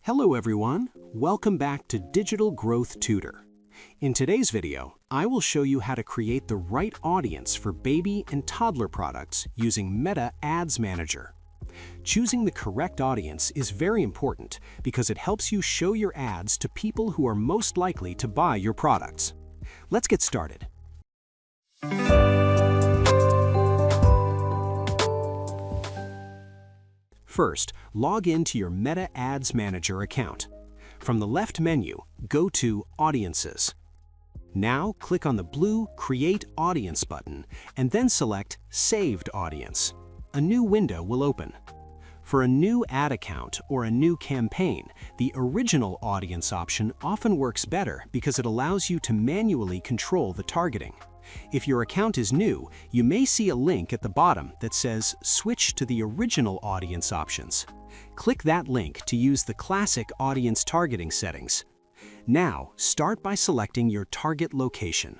Hello everyone, welcome back to Digital Growth Tutor. In today's video, I will show you how to create the right audience for baby and toddler products using Meta Ads Manager. Choosing the correct audience is very important because it helps you show your ads to people who are most likely to buy your products. Let's get started. First, log in to your Meta Ads Manager account. From the left menu, go to Audiences. Now, click on the blue Create Audience button and then select Saved Audience. A new window will open. For a new ad account or a new campaign, the Original Audience option often works better because it allows you to manually control the targeting. If your account is new, you may see a link at the bottom that says Switch to the Original Audience options. Click that link to use the classic audience targeting settings. Now, start by selecting your target location.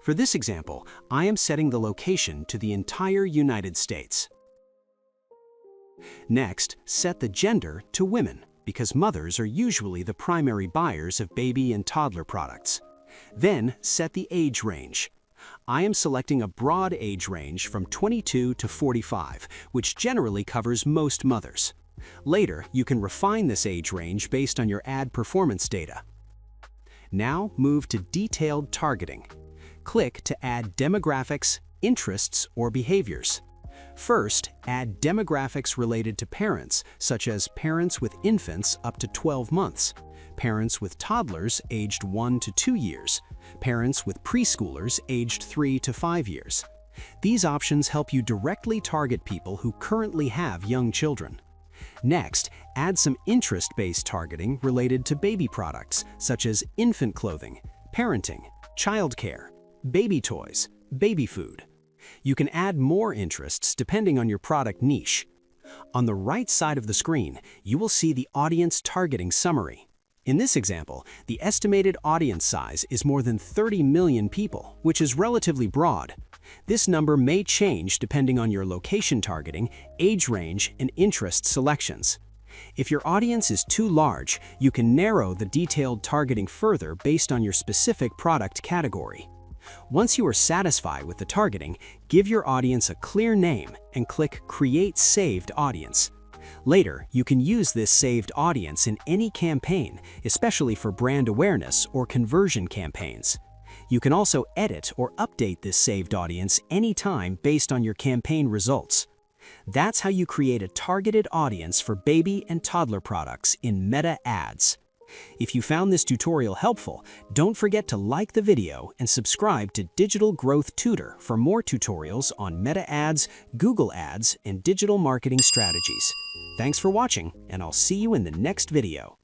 For this example, I am setting the location to the entire United States. Next, set the gender to women, because mothers are usually the primary buyers of baby and toddler products. Then, set the age range. I am selecting a broad age range from 22 to 45, which generally covers most mothers. Later, you can refine this age range based on your ad performance data. Now, move to Detailed Targeting. Click to add demographics, interests, or behaviors. First, add demographics related to parents, such as parents with infants up to 12 months, parents with toddlers aged 1 to 2 years, parents with preschoolers aged 3 to 5 years. These options help you directly target people who currently have young children. Next, add some interest-based targeting related to baby products, such as infant clothing, parenting, childcare, baby toys, baby food. You can add more interests depending on your product niche. On the right side of the screen, you will see the audience targeting summary. In this example, the estimated audience size is more than 30 million people, which is relatively broad. This number may change depending on your location targeting, age range, and interest selections. If your audience is too large, you can narrow the detailed targeting further based on your specific product category. Once you are satisfied with the targeting, give your audience a clear name and click Create Saved Audience. Later, you can use this saved audience in any campaign, especially for brand awareness or conversion campaigns. You can also edit or update this saved audience anytime based on your campaign results. That's how you create a targeted audience for baby and toddler products in Meta Ads. If you found this tutorial helpful, don't forget to like the video and subscribe to Digital Growth Tutor for more tutorials on Meta Ads, Google Ads, and digital marketing strategies. Thanks for watching, and I'll see you in the next video.